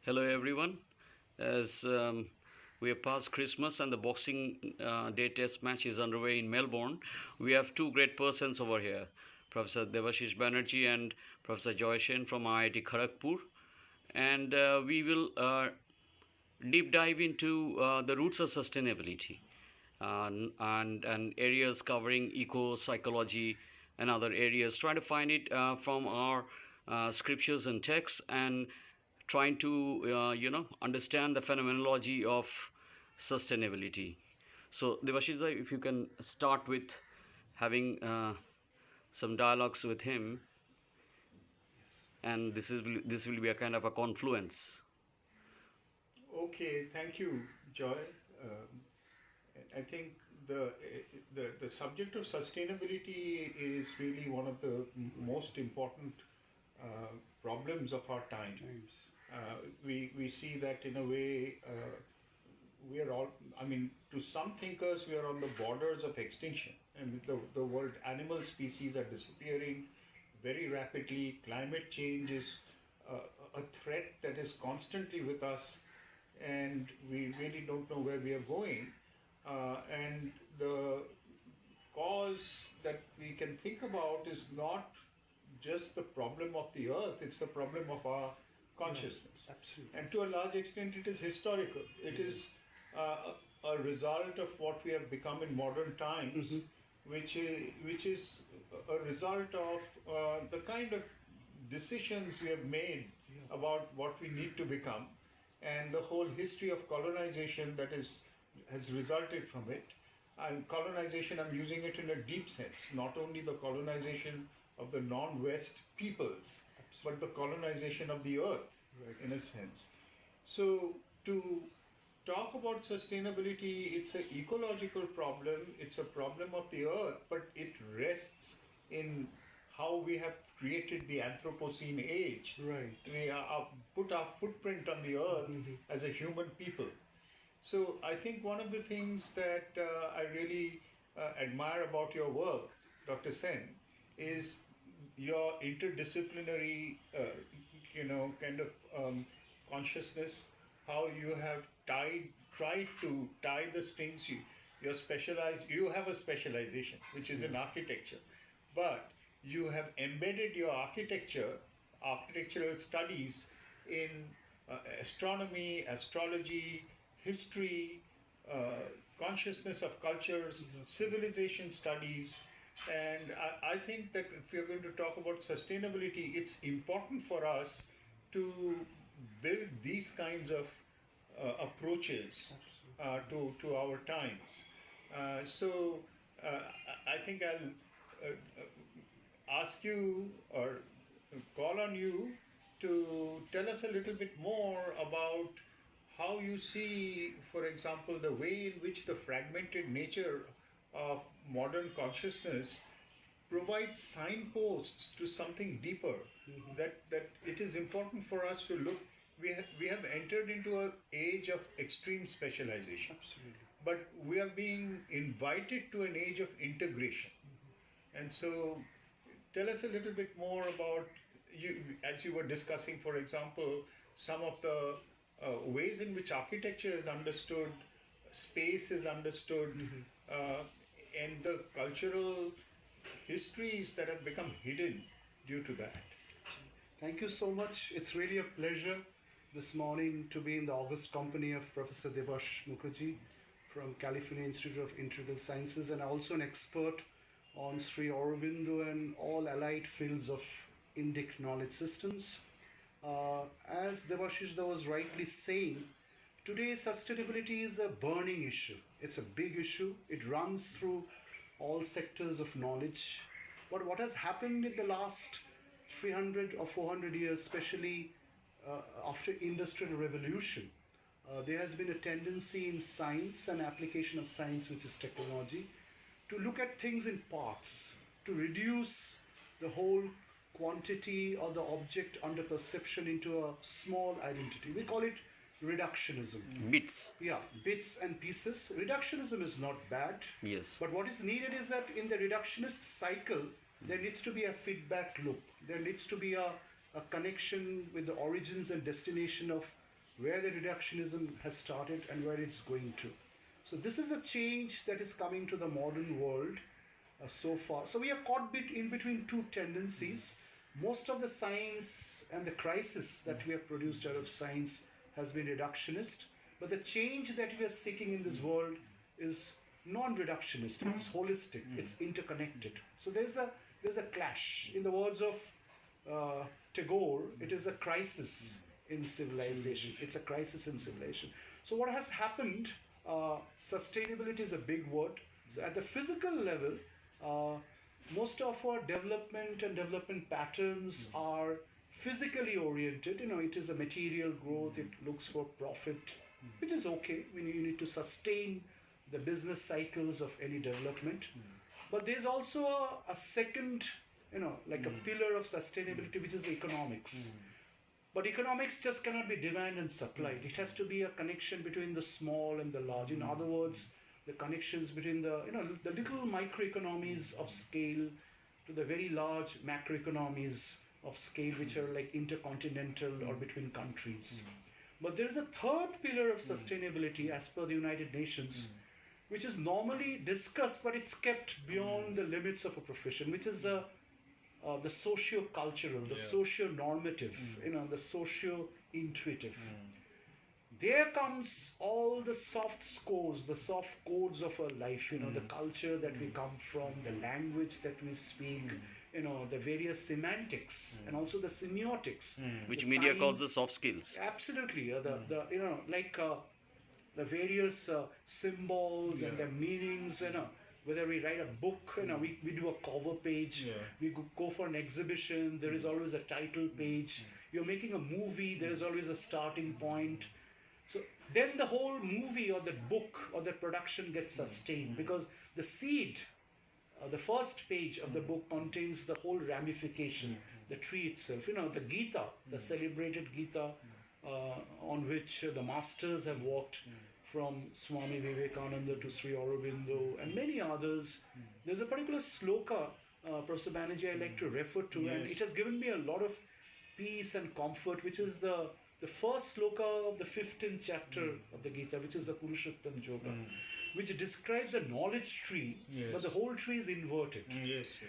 Hello, everyone. As we have passed Christmas and the Boxing Day Test match is underway in Melbourne, we have two great persons over here, Professor Debashish Banerji and Professor Joy Shen from IIT Kharagpur. And we will deep dive into the roots of sustainability and areas covering eco psychology and other areas, trying to find it from our scriptures and texts and trying to understand the phenomenology of sustainability. So Devashiza, if you can start with having some dialogues with him, Yes. and this will be a kind of a confluence. Okay, thank you, Joy. Um, I think the subject of sustainability is really one of the most important problems of our time. Times. We see that in a way we are all, I mean, to some thinkers, we are on the borders of extinction. And the world animal species are disappearing very rapidly. Climate change is a threat that is constantly with us, and we really don't know where we are going. And the cause that we can think about is not just the problem of the earth, it's the problem of our consciousness. Absolutely. And to a large extent, it is historical. It is a result of what we have become in modern times, which is a result of the kind of decisions we have made about what we need to become, and the whole history of colonization that has resulted from it. And colonization, I'm using it in a deep sense, not only the colonization of the non-West peoples, but the colonization of the earth, in a sense. So to talk about sustainability, it's an ecological problem, it's a problem of the earth, but it rests in how we have created the Anthropocene age. Right. We put our footprint on the earth as a human people. So I think one of the things that I really admire about your work, Dr. Sen, is your interdisciplinary, kind of consciousness. How you have tried to tie the strings. You're specialized. You have a specialization, which is in architecture, but you have embedded your architectural studies in astronomy, astrology, history, consciousness of cultures, civilization studies. And I think that if we are going to talk about sustainability, it's important for us to build these kinds of approaches to our times. So I think I'll ask you or call on you to tell us a little bit more about how you see, for example, the way in which the fragmented nature of modern consciousness provides signposts to something deeper. That it is important for us to look. We have entered into an age of extreme specialization, Absolutely. but we are being invited to an age of integration. And so, tell us a little bit more about you, as you were discussing, for example, some of the ways in which architecture is understood, space is understood, uh, and the cultural histories that have become hidden due to that. Thank you so much. It's really a pleasure this morning to be in the august company of Professor Debashish Mukherjee from California Institute of Integral Sciences, and also an expert on Sri Aurobindo and all allied fields of Indic knowledge systems. As Debashish was rightly saying, today sustainability is a burning issue. It's a big issue. It runs through all sectors of knowledge. But what has happened in the last 300 or 400 years, especially after industrial revolution, there has been a tendency in science and application of science, which is technology, to look at things in parts, to reduce the whole quantity or the object under perception into a small identity. We call it reductionism. Bits. Yeah, bits and pieces. Reductionism is not bad. Yes. But what is needed is that in the reductionist cycle, there needs to be a feedback loop. There needs to be a connection with the origins and destination of where the reductionism has started and where it's going to. So this is a change that is coming to the modern world so far. So we are caught in between two tendencies. Most of the science and the crisis that we have produced out of science has been reductionist, but the change that we are seeking in this world is non-reductionist. It's holistic. It's interconnected. So there's a clash. In the words of Tagore, it is a crisis in civilization. It's a crisis in civilization. So what has happened? Sustainability is a big word. So at the physical level, most of our development and development patterns are physically oriented. It is a material growth. It looks for profit, which is okay. You need to sustain the business cycles of any development. But there's also a second, like a pillar of sustainability, which is economics. But economics just cannot be demand and supply. It has to be a connection between the small and the large. In other words, the connections between the little microeconomies of scale to the very large macroeconomies of scale, which are like intercontinental or between countries. But there is a third pillar of sustainability as per the United Nations, which is normally discussed, but it's kept beyond the limits of a profession, which is the socio-cultural, the socio-normative, the socio-intuitive. There comes all the soft scores, the soft codes of our life, the culture that we come from, the language that we speak, the various semantics and also the semiotics. Which the media science, calls the soft skills. Absolutely. The various symbols and their meanings, whether we write a book, we do a cover page, we go for an exhibition, there is always a title page. You're making a movie, there is always a starting point. So then the whole movie or that book or that production gets sustained because the seed, the first page of the book contains the whole ramification, the tree itself. The Gita, the celebrated Gita on which the masters have walked from Swami Vivekananda to Sri Aurobindo and many others. There's a particular sloka, Professor Banerjee, I like to refer to, and it has given me a lot of peace and comfort, which is the first sloka of the 15th chapter of the Gita, which is the Purushottam Yoga, which describes a knowledge tree, but the whole tree is inverted.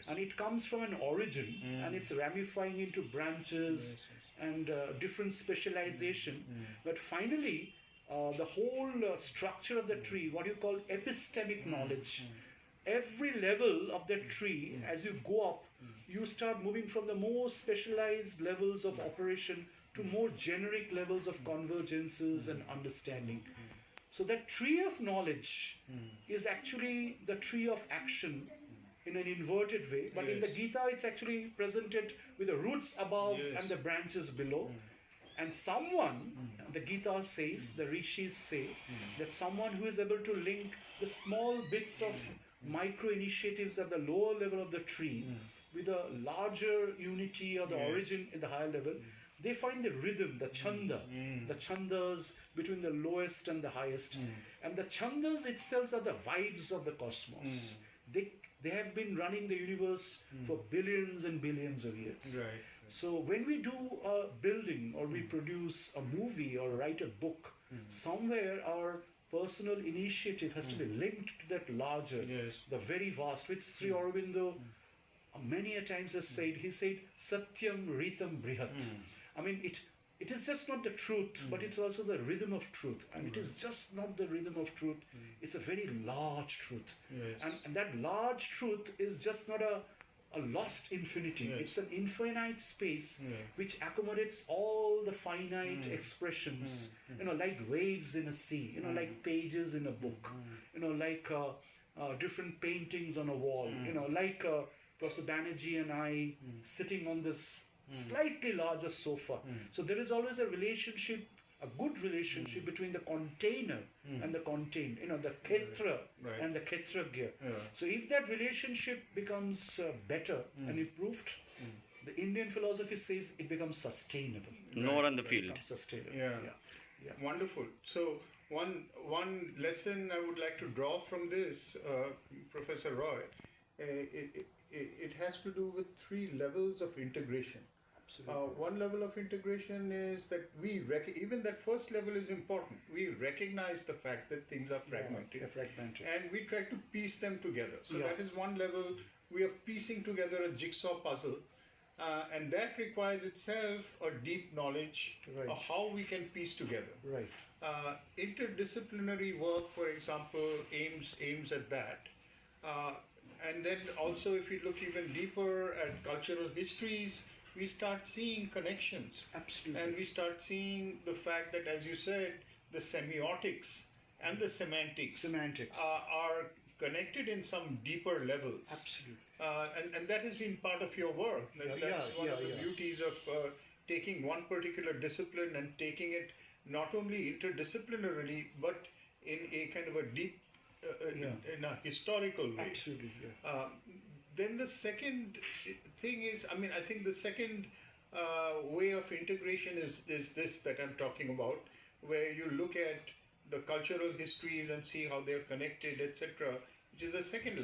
And it comes from an origin, and it's ramifying into branches and different specialization. But finally, the whole structure of the tree, what you call epistemic knowledge, every level of that tree, as you go up, you start moving from the more specialized levels of operation to more generic levels of convergences and understanding. So that tree of knowledge is actually the tree of action in an inverted way, but in the Gita it's actually presented with the roots above and the branches below. And someone, the Gita says, the rishis say, that someone who is able to link the small bits of micro initiatives at the lower level of the tree with a larger unity or the origin in the higher level, they find the rhythm, the chanda, the chandas between the lowest and the highest. And the chandas itself are the vibes of the cosmos. They have been running the universe for billions and billions of years. So when we do a building or we produce a movie or write a book, somewhere our personal initiative has to be linked to that larger, the very vast, which Sri Aurobindo many a times has said. He said, Satyam Ritam Brihat. I mean, it is just not the truth, but it's also the rhythm of truth. And it is just not the rhythm of truth. It's a very large truth. And that large truth is just not a lost infinity. It's an infinite space which accommodates all the finite expressions, like waves in a sea, like pages in a book, like different paintings on a wall, like Professor Banerjee and I sitting on this slightly larger sofa. So there is always a relationship, a good relationship between the container and the contained, the Ketra and the Ketragya. So if that relationship becomes better and improved, the Indian philosophy says it becomes sustainable. Nor on the field. Sustainable. Wonderful. So one lesson I would like to draw from this, Professor Roy, it has to do with 3 levels of integration. Absolutely. One level of integration is that even that first level is important. We recognize the fact that things are fragmented, Yeah, fragmented. and we try to piece them together. So Yeah. that is one level. We are piecing together a jigsaw puzzle, and that requires itself a deep knowledge Right. of how we can piece together. Right. Interdisciplinary work, for example, aims at that. Uh, and then also, if we look even deeper at cultural histories, we start seeing connections. Absolutely. And we start seeing the fact that, as you said, the semiotics and the semantics, Semantics. are connected in some deeper levels. Absolutely. And that has been part of your work. That's one of the beauties of taking one particular discipline and taking it not only interdisciplinarily, but in a kind of a deep, in a historical way. Absolutely. Yeah. Then the second thing is, I think the second way of integration is this that I'm talking about, where you look at the cultural histories and see how they're connected, etc., which is the second level.